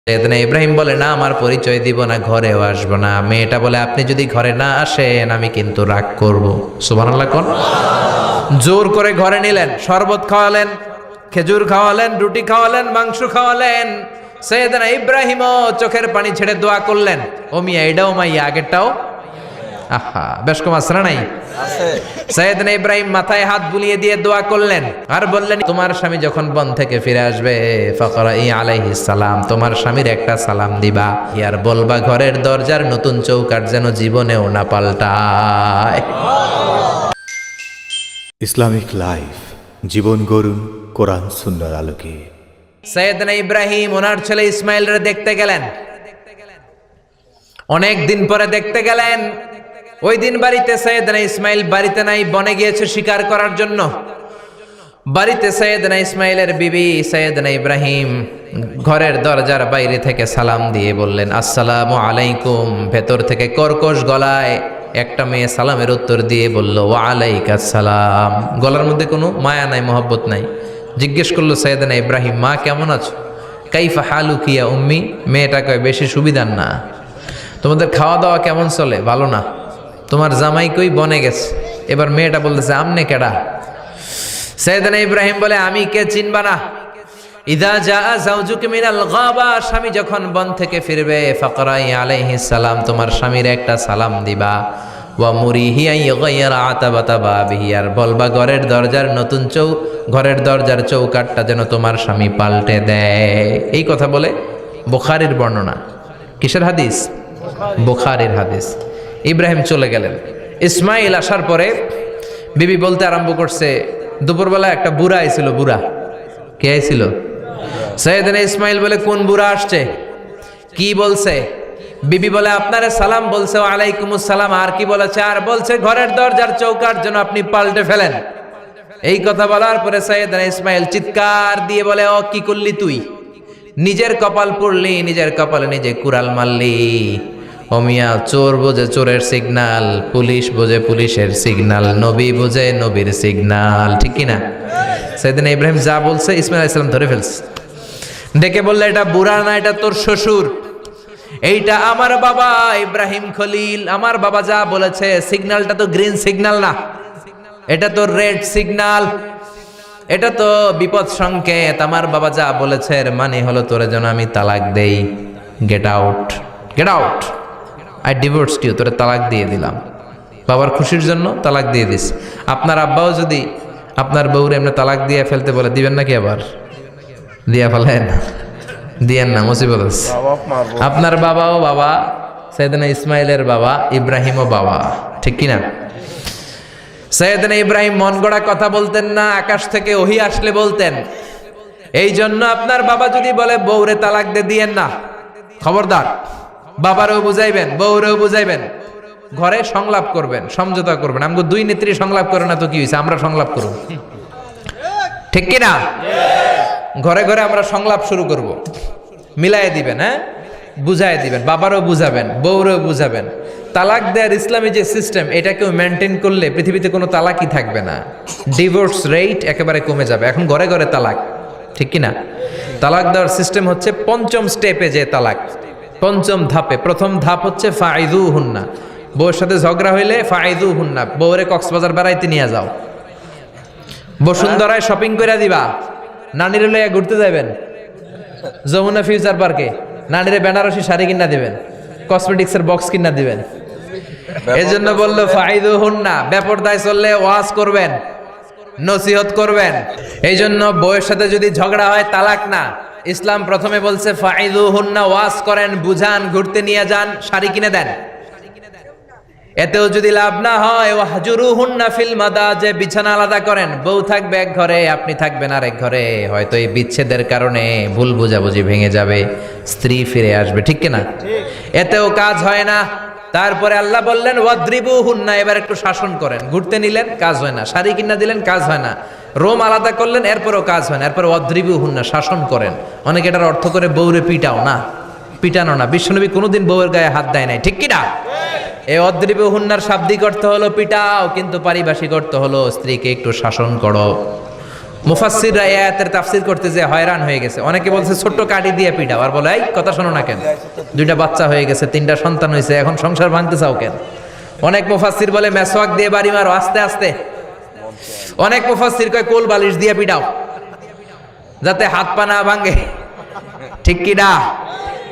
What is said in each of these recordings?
সৈয়দনা ইব্রাহিম বলে, না আমার পরিচয় দিব না, ঘরেও আসবো না। মেয়েটা বলে, আপনি যদি ঘরে না আসেন আমি কিন্তু রাগ করব। সুবহানাল্লাহ কোন। জোর করে ঘরে নিলেন, শরবত খাওয়ালেন, খেজুর খাওয়ালেন, রুটি খাওয়ালেন, মাংস খাওয়ালেন। সৈয়দনা ইব্রাহিমও চোখের পানি ছেড়ে দোয়া করলেন, ও মিয়া এটাও মাইয়া আগেরটাও। আহা, বেশ কম আসরা নাই। সৈয়দনা ইব্রাহিম মাথায় হাত বুলিয়ে দিয়ে দোয়া করলেন আর বললেন, তোমার স্বামী যখন বন থেকে ফিরে আসবে ফাকরাই আলাইহিস সালাম, তোমার স্বামীর একটা সালাম দিবা, আর বলবা ঘরের দরজার নতুন চৌকাঠ যেন জীবনেও না পাল্টায়। ইসলামিক লাইফ, জীবন গড়ুন কোরআন সুন্নাহর আলোকে। সৈয়দনা ইব্রাহিম ওনার ছেলে ইসমাইলরে দেখতে গেলেন। অনেক দিন পরে দেখতে গেলেন। ওই দিন বাড়িতে সৈয়দনা ইসমাইল বাড়িতে নাই, বনে গিয়েছে শিকার করার জন্য। বাড়িতে সৈয়দনা ইসমাইলের বিবি সৈয়দনা ইব্রাহিম ঘরের দরজার বাইরে থেকে সালাম দিয়ে বললেন, আসসালামু আলাইকুম। ভেতর থেকে কর্কশ গলায় একটা মেয়ে সালামের উত্তর দিয়ে বলল, ওয়া আলাইকাস সালাম। গলার মধ্যে কোনো মায়া নাই, মহব্বত নাই। জিজ্ঞেস করলো সৈয়দনা ইব্রাহিম, মা কেমন আছো? কাইফা হালুকি ইয়া উম্মি। মেয়েটা কয়, বেশি সুবিধার না। তোমাদের খাওয়া দাওয়া কেমন চলে? ভালো না। তোমার জামাই কই? বনে গেছে। এবার মেয়েটা বলতেছে, আমনে কেডা? সৈয়দনা ইব্রাহিম বলে, আমি কে চিনবা না? ইদা জাআ যাওজুকা মিনাল গাবা, স্বামী যখন বন থেকে ফিরবে ফাকরাই আলাইহিস সালাম, তোমার স্বামীর একটা সালাম দিবা। ওয়া মুরিহি আন ইগাইরা আতাবাতা বাবিহি, আর বলবা ঘরের দরজার চৌকাঠটা যেন তোমার স্বামী পাল্টে দেয়। এই কথা বলে বুখারীর বর্ণনা। কিসের হাদিস? বুখারীর হাদিস। ইব্রাহিম চলে গেলেন। ইসমাইল আসার পরে বিবি বলতে আরম্ভ করছে, দুপুরবেলা একটা বুড়া আইছিল। বুড়া কে আইছিল? সৈয়দনা ইসমাইল বলে, কোন বুড়া আসছে? কি বলছে? বিবি বলে, আপনারে সালাম বলছে। ওয়া আলাইকুমুস সালাম। আর কি বলেছে? আর বলছে ঘরের দরজার চৌকাঠ যেন আপনি পাল্টে ফেলেন। এই কথা বলার পরে সৈয়দনা ইসমাইল চিৎকার দিয়ে বলে, ও কি করলি তুই? নিজের কপাল পুড়লি, নিজের কপালে নিজে কুড়াল মারলি। ও মিয়া, চোর বোঝে চোরের সিগনাল, পুলিশ বোঝে পুলিশের সিগনাল, নবী বোঝে নবীর সিগনাল। ঠিক কিনা? সেদিন ইব্রাহিম যা বলছে ইসমাইল আলাইহিস সালাম ধরে ফেলছে। ডেকে বললে, এটা বুড়া না, এটা তোর শ্বশুর। এইটা আমার বাবা ইব্রাহিম খলিল। আমার বাবা যা বলেছে, সিগন্যালটা তো গ্রিন সিগন্যাল না, এটা তো রেড সিগন্যাল। এটা তো বিপদ সংকেত। আমার বাবা যা বলেছে এর মানে হলো তোরে যেন আমি তালাক দেই। Get out, get out. I divorced you, তোরে তালাক দিয়ে দিলাম। বাবার খুশির জন্য তালাক দিয়ে দিস। আপনার আব্বাও যদি আপনার বউরে এমনি তালাক দিয়ে ফেলতে বলে, দিবেন নাকি? আবার দিয়া ফেলেন, দিয়েন না, মুসিবত আছে। আপনার বাবাও বাবা, সৈয়দনা ইসমাইলের বাবা, ইব্রাহিমও বাবা। ঠিক কিনা? সৈয়দনা ইব্রাহিম মন গড়া কথা বলতেন না, আকাশ থেকে ওহী আসলে বলতেন। এই জন্য আপনার বাবা যদি বলে বউরে তালাক দিয়েন না, খবরদার। বাবারেও বুঝাইবেন, বউরেও বুঝাইবেন, ঘরে সংলাপ করবেন, সমঝোতা করবেন। আমাকে দুই নেত্রী সংলাপ করে না তো কি হয়েছে, আমরা সংলাপ করব। ঠিক কিনা? ঘরে ঘরে আমরা সংলাপ শুরু করব। মিলাই দিবেন, হ্যাঁ, বুঝাই দিবেন, বাবারও বুঝাবেন, বউরেও বুঝাবেন। তালাক দেওয়ার ইসলামী যে সিস্টেম, এটাকেও মেনটেন করলে পৃথিবীতে কোনো তালাকই থাকবে না। ডিভোর্স রেট একেবারে কমে যাবে। এখন ঘরে ঘরে তালাক। ঠিক কিনা? তালাক দেওয়ার সিস্টেম হচ্ছে পঞ্চম স্টেপে যে তালাক, পঞ্চম ধাপে। প্রথম ধাপ হচ্ছে ফাইদুহুন্না। বউয়ের সাথে ঝগড়া হইলে ফাইদুহুন্না, বউরে কক্সবাজার বেড়াইতে নিয়ে যাও, বসুন্ধরায় শপিং করে দিবা, নানিরে লইয়া ঘুরতে যাবেন যমুনা ফিউচার পার্কে, নানিরে বেনারসি শাড়ি কিনা দিবেন, কসমেটিক্সের বক্স কিনা দিবেন। এই জন্য বললো ফাইদুহুন্না। বেপরদায় চললে ওয়াজ করবেন, নসিহত করবেন। এই জন্য বউয়ের সাথে যদি ঝগড়া হয় তালাক না। ইসলাম প্রথমে বলছে ফাইদুহুন্না, ওয়াজ করেন, বুঝান, ঘুরতে নিয়ে যান, শাড়ি কিনে দেন। এতেও যদি লাভ না হয়, ওয়াহজুরুহুন্না ফিল মাদাজি, বিছানা আলাদা করেন। বউ থাকবে এক ঘরে, আপনি থাকবেন আরেক ঘরে। হয়তো এই বিচ্ছেদের কারণে ভুল বোঝাবুঝি ভেঙে যাবে, স্ত্রী ফিরে আসবে। ঠিক কিনা? এতেও কাজ হয় না। তারপরে আল্লাহ বললেন ওয়াদ্রিবুহুন্না, এবার একটু শাসন করেন। ঘুরতে নিলেন, কাজ হয় না। শাড়ি কিনা দিলেন, কাজ হয় না। রোম আলাদা করলেন, এরপরেও কাজ হয় না। এরপর ওয়াদ্রিবুহুন্না, শাসন করেন। অনেকে এটার অর্থ করে বউরে পিটাও না, পিটানো না। বিশ্বনবী কোনোদিন বউয়ের গায়ে হাত দেয় নাই। ঠিক কিনা? এই অদ্রিবুহুন্নার শাব্দিক অর্থ হলো পিটাও, কিন্তু পারিভাষিক অর্থ হলো স্ত্রীকে একটু শাসন করো। মুফাসসিররা এই আয়াতের তাফসীর করতে যে হয়রান হয়ে গেছে। অনেকে বলছে ছোট্ট কাঠি দিয়ে পিটাও, আর বলে এই কথা শোনো না কেন, দুইটা বাচ্চা হয়ে গেছে, 3টা সন্তান হয়েছে, এখন সংসার ভাঙতে চাও কেন? অনেক মুফাসসির বলে মেসওয়াক দিয়ে বাড়ি মারো আস্তে আস্তে। অনেক মুফাসসির কয় কোল বালিশ দিয়ে পিটাও যাতে হাত পা না ভাঙে। ঠিক কি না?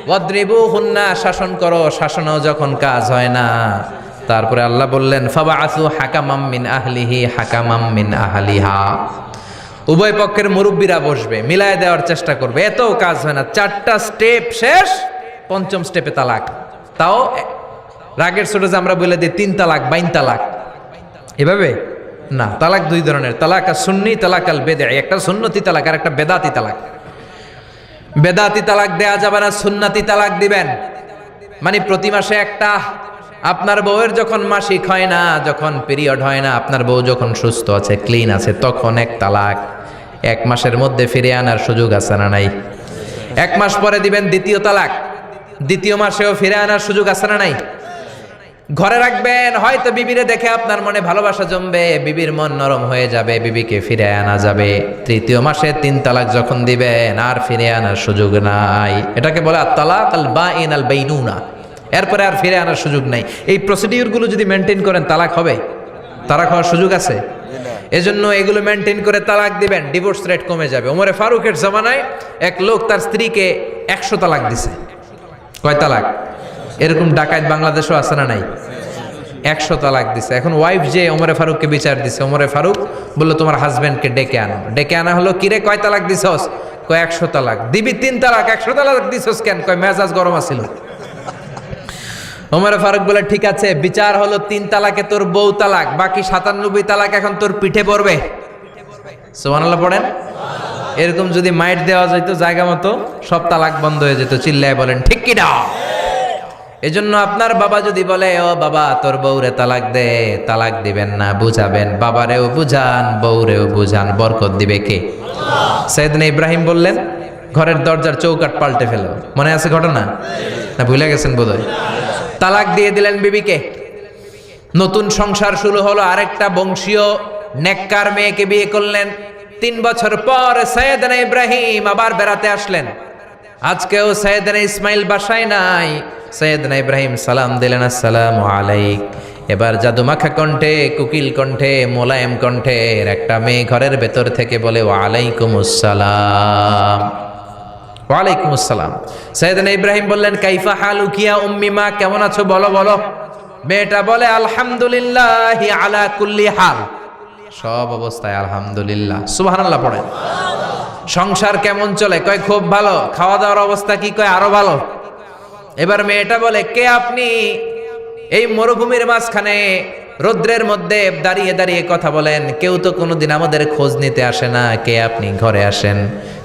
ওয়াদরিবুহুন্না, শাসন করো, শাসনও যখন কাজ হয় না, তারপরে আল্লাহ বললেন ফাবাআসু হাকামাম মিন আহলিহি হাকামাম মিন আহলিহা, উভয় পক্ষের মুরব্বীরা বসবে, মিলায় দেওয়ার চেষ্টা করবে, এতও কাজ হয় না। 4টা স্টেপ শেষ, 5ম স্টেপে তালাক। তাও রাগের ছোট যে আমরা বলে দিই 3 তালাক 22 তালাক, এভাবে না। তালাক 2 ধরনের, তালাক আর সুন্নি, তালাক আল বেদঈ। একটা সুন্নতি তালাক আর একটা বেদাতি তালাক। বেদাতি তালাক দেয়া যাবে না, সুন্নতি তালাক দিবেন। মানে প্রতি মাসে একটা, আপনার বউয়ের যখন মাসিক হয় না, যখন পিরিয়ড হয় না, আপনার বউ যখন সুস্থ আছে, ক্লিন আছে, তখন 1 তালাক। 1 মাসের মধ্যে ফিরে আনার সুযোগ আছে না নাই? 1 মাস পরে দিবেন 2য় তালাক, 2য় মাসেও ফিরে আনার সুযোগ আছে না নাই? ঘরে রাখবেন, হয়তো বিবিরে দেখে আপনার মনে ভালোবাসা জমবে, বিবির মন নরম হয়ে যাবে, বিবিকে ফিরে আনা যাবে। 3য় মাসে 3 তালাক যখন দিবেন, আর ফিরে আনার সুযোগ নাই। এটাকে বলে আত-তালাক আল বাঈন আল বাইনুনা। এরপরে আর ফিরে আনার সুযোগ নাই। এই প্রসিডিউরগুলো যদি মেনটেন করেন, তালাক হবে? তালাক হওয়ার সুযোগ আছে? এজন্য এগুলো মেনটেন করে তালাক দিবেন, ডিভোর্স রেট কমে যাবে। ওমরে ফারুকের জামানায় এক লোক তার স্ত্রীকে 100 তালাক দিছে। কয় তালাক? এরকম ডাকাত বাংলাদেশও আছে না নাই? 100 তালাক দিছে। এখন ওয়াইফ যে ওমরে ফারুককে বিচার দিছে, ওমরে ফারুক বললো তোমার হাজবেন্ডকে ডেকে আনো। ডেকে আনা হলো, কিরে কয় তালাক দিছস? কয় 100 তালাক। দিবি 3 তালাক, 100 তালাক দিছস কেন? কয় মেজাজ গরম আছিল। ওমরে ফারুক বলে ঠিক আছে, বিচার হলো 3 তালাকে তোর বউ তালাক, বাকি 97 তালাক এখন তোর পিঠে পড়বে। সুবহানাল্লাহ পড়েন। এরকম যদি মাইট দেওয়া যেত জায়গা মতো, সব তালাক বন্ধ হয়ে যেত। চিল্লায় বলেন ঠিক কি না? এজন্য আপনার বাবা যদি বলে ও বাবা তোর বউরে তালাক দে, তালাক দিবেন না, বুঝাবেন। বাবারেও বুঝান, বউরেও বুঝান, বরকত দিবে কে? সাইয়েদনা ইব্রাহিম বললেন ঘরের দরজার চৌকাঠ পাল্টে ফেলো। মনে আছে ঘটনা? না ভুলে গেছেন বোধহয়? তালাক দিয়ে দিলেন বিবিকে। নতুন সংসার শুরু হলো, আরেকটা বংশীয় নেককার মেয়েকে বিয়ে করলেন। 3 বছর পর সাইয়েদনা ইব্রাহিম আবার বেড়াতে আসলেন। আজকেও সাইয়েদনা ইসমাইল বাসায় নাই। সাইয়েদনা ইব্রাহিম সালাম দিলেন, আসসালামু আলাইক। এবার জাদুমাখা কণ্ঠে, কুকিল কণ্ঠে, মোলায়েম কণ্ঠের একটা মেয়ে ঘরের ভেতর থেকে বলে ওয়ালাইকুমুস সালাম। ওয়ালাইকুমুস সালাম। সাইয়েদনা ইব্রাহিম বললেন কাইফা হালুকিয়া উম্মি, মা কেমন আছো বলো বলো। মেয়েটা বলে আলহামদুলিল্লাহি আলা কুল্লি হাল, সব অবস্থায় আলহামদুলিল্লাহ। সুবহানাল্লাহ পড়েন। সংসার কেমন চলে? কয় খুব ভালো। খাওয়া দাওয়ার অবস্থা কি? কয় আরো ভালো। এবার মেয়েটা বলে কে আপনি? এই মরুভূমির মাঝখানে রৌদ্রের মধ্যে দাঁড়িয়ে দাঁড়িয়ে কথা বলেন, কেউ তো কোনোদিন আমাদের খোঁজ নিতে আসে না, কে আপনি? ঘরে আসেন।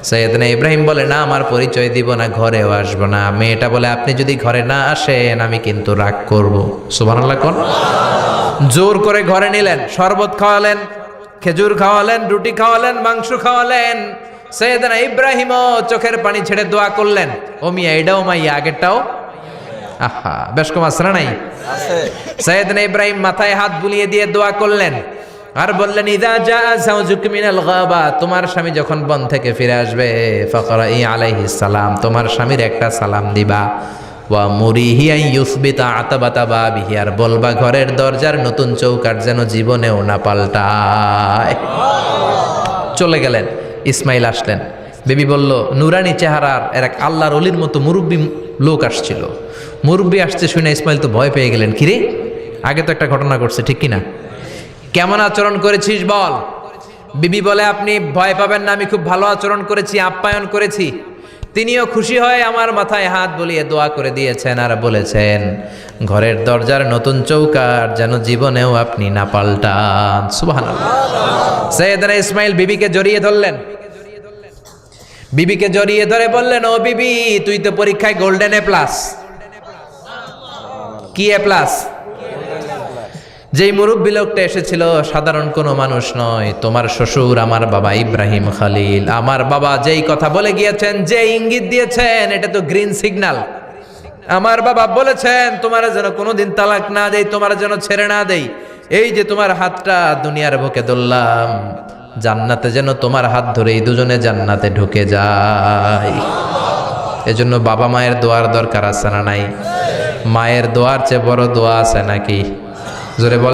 সাইয়েদনা ইব্রাহিম বলে না, আমার পরিচয় দিব না, ঘরেও আসবো না। মেয়েটা বলে আপনি যদি ঘরে না আসেন আমি কিন্তু রাগ করব। সুবহানাল্লাহ কোন। জোর করে ঘরে নিলেন, শরবত খাওয়ালেন, খেজুর খাওয়ালেন, রুটি খাওয়ালেন, মাংস খাওয়ালেন। সাইয়েদনা ইব্রাহিমও চোখের পানি ছেড়ে দোয়া করলেন, ও মিয়া এটাও মাইয়া আগেরটাও। আহা, বেশ কম আসরা নাই? সাইয়েদনা ইব্রাহিম মাথায় হাত বুলিয়ে দিয়ে দোয়া করলেন আর বললেন ইদা জা যাওজুক মিনাল গাবা, তোমার স্বামী যখন বন থেকে ফিরে আসবে, ফাকরাই আলাইহিস সালাম, তোমার স্বামীর একটা সালাম দিবা। ওয়া মুরিহি আন ইউসবিতা আতাবাতা বাবিহি, আর বলবা ঘরের দরজার নতুন চৌকাঠ যেন জীবনেও না পাল্টায়। চলে গেলেন। ইসমাইল আসলেন। বেবি বলল নুরানি চেহারার এক আল্লাহর ওলির মতো মুরব্বী লোক আসছিল। মুরব্বী আসছে শুনে ইসমাইল তো ভয় পেয়ে গেলেন, কিরে আগে তো একটা ঘটনা ঘটছে, ঠিক কিনা? কেমন আচরণ করেছিস বল। বিবি বলে আপনি ভয় পাবেন না, আমি খুব ভালো আচরণ করেছি, আপ্যায়ন করেছি। তিনিও খুশি হয়ে আমার মাথায় হাত বুলিয়ে দোয়া করে দিয়েছেন আর বলেছেন ঘরের দরজার নতুন চৌকাঠ যেন জীবনেও আপনি না পাল্টান। সুবহানাল্লাহ। সাইয়েদনা ইসমাইল বিবিকে জড়িয়ে ধরলেন। বিবিকে জড়িয়ে ধরে বললেন ও বিবি, তুই তো পরীক্ষায় গোল্ডেন এ প্লাস। কি এ প্লাস? যেই মুরব্বী লোকটা এসেছিল সাধারণ কোনো মানুষ নয়, তোমার শ্বশুর আমার বাবা ইব্রাহিম খালিল। আমার বাবা যেই কথা বলে গিয়েছেন, যে ইঙ্গিত দিয়েছেন, এটা তো গ্রিন সিগন্যাল। আমার বাবা বলেছেন তোমার যেন কোনোদিন তালাক না দেই, তোমার যেন ছেড়ে না দেই। এই যে তোমার হাতটা দুনিয়ার বুকে ধরলাম, জান্নাতে যেন তোমার হাত ধরে এই দুজনে জান্নাতে ঢুকে যায়। এজন্য বাবা মায়ের দোয়ার দরকার আছে না নাই? মায়ের দোয়ার চেয়ে বড় দোয়া আছে নাকি? জোরে বল।